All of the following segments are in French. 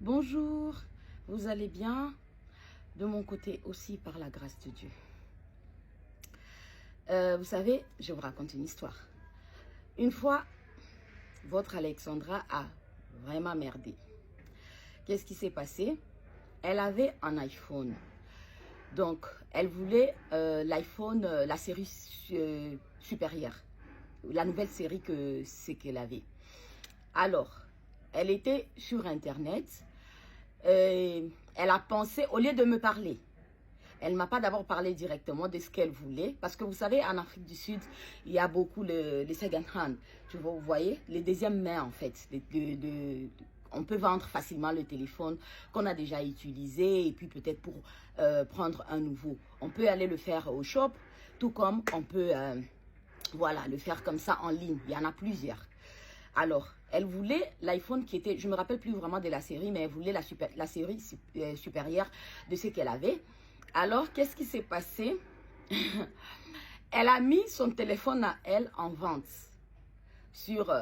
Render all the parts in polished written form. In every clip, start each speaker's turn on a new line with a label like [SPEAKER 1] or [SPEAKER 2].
[SPEAKER 1] Bonjour, vous allez bien? De mon côté aussi, par la grâce de Dieu. Vous savez, je vous raconte une histoire. Une fois, votre Alexandra a vraiment merdé. Qu'est-ce qui s'est passé? Elle avait un iPhone. Donc, elle voulait l'iPhone, la série supérieure. La nouvelle série que c'est qu'elle avait. Alors, elle était sur Internet. Elle a pensé, au lieu de me parler, elle ne m'a pas d'abord parlé directement de ce qu'elle voulait. Parce que vous savez, en Afrique du Sud, il y a beaucoup les second hand. Vous voyez, les deuxièmes mains en fait. On peut vendre facilement le téléphone qu'on a déjà utilisé et puis peut-être pour prendre un nouveau. On peut aller le faire au shop, tout comme on peut voilà, le faire comme ça en ligne. Il y en a plusieurs. Alors, elle voulait l'iPhone qui était, je ne me rappelle plus vraiment de la série, mais elle voulait la série supérieure de ce qu'elle avait. Alors, qu'est-ce qui s'est passé? Elle a mis son téléphone à elle en vente sur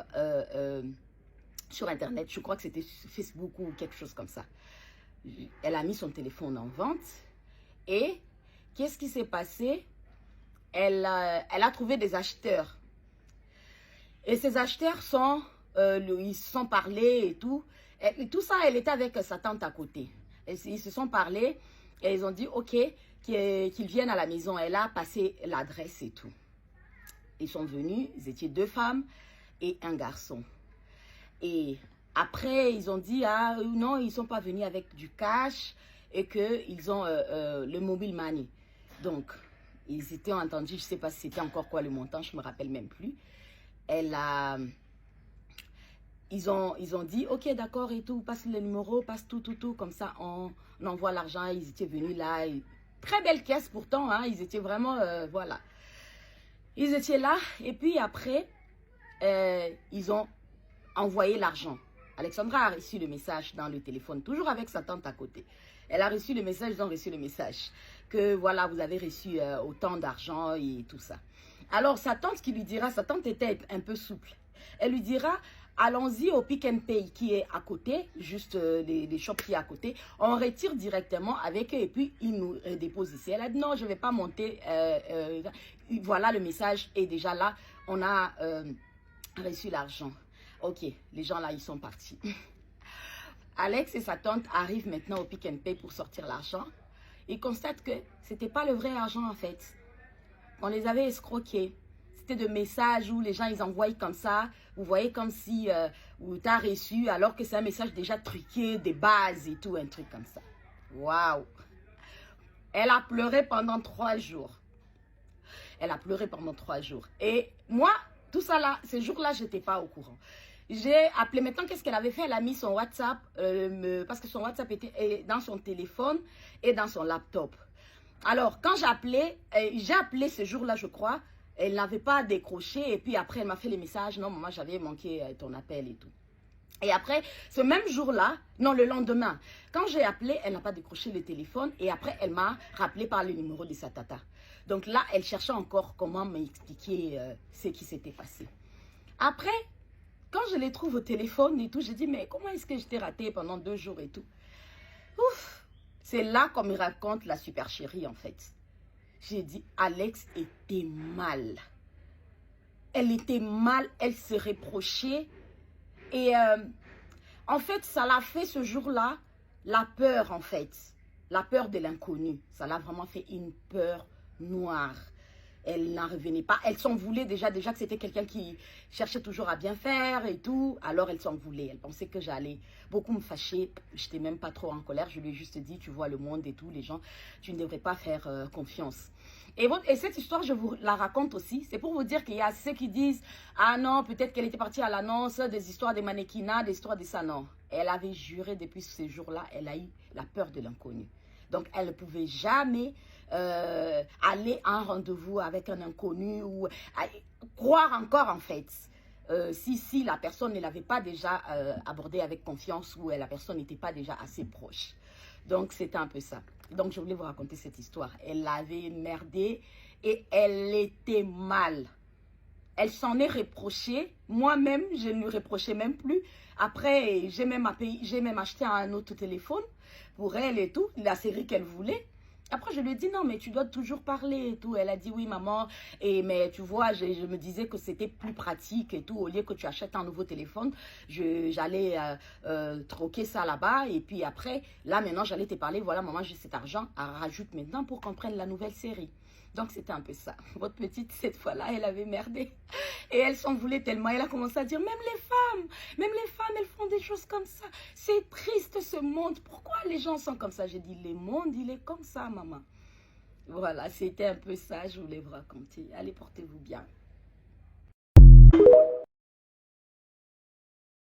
[SPEAKER 1] Internet. Je crois que c'était Facebook ou quelque chose comme ça. Elle a mis son téléphone en vente. Et qu'est-ce qui s'est passé? Elle a trouvé des acheteurs. Et ces acheteurs ils se sont parlé et tout. Et tout ça, elle était avec sa tante à côté. Et ils se sont parlé et ils ont dit, ok, qu'ils viennent à la maison. Elle a passé l'adresse et tout. Ils sont venus, ils étaient 2 femmes et un garçon. Et après, ils ont dit, ah non, ils ne sont pas venus avec du cash et qu'ils ont le mobile money. Donc, ils étaient entendus, je ne sais pas si c'était encore quoi le montant, je ne me rappelle même plus. Ils ont dit, ok, d'accord et tout, passe le numéro, passe tout, comme ça, on envoie l'argent. Ils étaient venus là. Très belle caisse pourtant, hein, ils étaient vraiment, voilà. Ils étaient là et puis après, ils ont envoyé l'argent. Alexandra a reçu le message dans le téléphone, toujours avec sa tante à côté. Elle a reçu le message, ils ont reçu le message. Que voilà, vous avez reçu autant d'argent et tout ça. Alors, sa tante qui lui dira, sa tante était un peu souple. Elle lui dira, allons-y au Pick and Pay qui est à côté, juste les shops qui est à côté. On retire directement avec eux et puis ils nous déposent ici. Elle a dit, non, je ne vais pas monter. Voilà, le message est déjà là. On a reçu l'argent. Ok, les gens là, ils sont partis. Alex et sa tante arrivent maintenant au Pick and Pay pour sortir l'argent. Ils constatent que ce n'était pas le vrai argent en fait. On les avait escroqués. C'était des messages où les gens, ils envoient comme ça. Vous voyez comme si tu as reçu alors que c'est un message déjà truqué, des bases et tout, un truc comme ça. Waouh! Elle a pleuré pendant 3 jours. Elle a pleuré pendant 3 jours. Et moi, tout ça là, ces jours-là, je n'étais pas au courant. J'ai appelé, maintenant qu'est-ce qu'elle avait fait? Elle a mis son WhatsApp, parce que son WhatsApp était dans son téléphone et dans son laptop. Alors, quand j'ai appelé ce jour-là, je crois, elle n'avait pas décroché et puis après, elle m'a fait les messages, non, maman, j'avais manqué ton appel et tout. Et après, ce même jour-là, non, le lendemain, quand j'ai appelé, elle n'a pas décroché le téléphone et après, elle m'a rappelé par le numéro de sa tata. Donc là, elle cherchait encore comment m'expliquer ce qui s'était passé. Après, quand je les trouve au téléphone et tout, je dis, mais comment est-ce que je t'ai raté pendant 2 jours et tout? Ouf! C'est là qu'on me raconte la super chérie, en fait. J'ai dit, Alex était mal. Elle était mal, elle se reprochait. Et en fait, ça l'a fait ce jour-là, la peur, en fait. La peur de l'inconnu. Ça l'a vraiment fait une peur noire. Elle n'en revenait pas. Elle s'en voulait déjà que c'était quelqu'un qui cherchait toujours à bien faire et tout. Alors, elle s'en voulait. Elle pensait que j'allais beaucoup me fâcher. Je n'étais même pas trop en colère. Je lui ai juste dit, tu vois le monde et tout, les gens, tu ne devrais pas faire confiance. Et cette histoire, je vous la raconte aussi. C'est pour vous dire qu'il y a ceux qui disent, ah non, peut-être qu'elle était partie à l'annonce, des histoires des mannequinats, des histoires de ça. Non. Elle avait juré depuis ce jour-là, elle a eu la peur de l'inconnu. Donc, elle ne pouvait jamais aller à un rendez-vous avec un inconnu ou croire encore, en fait. Si la personne ne l'avait pas déjà abordé avec confiance ou la personne n'était pas déjà assez proche. Donc, c'était un peu ça. Donc, je voulais vous raconter cette histoire. Elle avait merdé et elle était mal. Elle s'en est reprochée. Moi-même, je ne lui reprochais même plus. Après, j'ai même acheté un autre téléphone pour elle et tout, la série qu'elle voulait. Après, je lui ai dit, non, mais tu dois toujours parler et tout. Elle a dit, oui, maman. Mais tu vois, je me disais que c'était plus pratique et tout. Au lieu que tu achètes un nouveau téléphone, j'allais troquer ça là-bas. Et puis après, là, maintenant, j'allais te parler. Voilà, maman, j'ai cet argent. Rajoute maintenant pour qu'on prenne la nouvelle série. Donc, c'était un peu ça. Votre petite, cette fois-là, elle avait merdé. Et elle s'en voulait tellement. Elle a commencé à dire, même les femmes, elles font des choses comme ça. C'est triste ce monde. Pourquoi les gens sont comme ça? J'ai dit, le monde, il est comme ça, maman. Voilà, c'était un peu ça, je voulais vous raconter. Allez, portez-vous bien.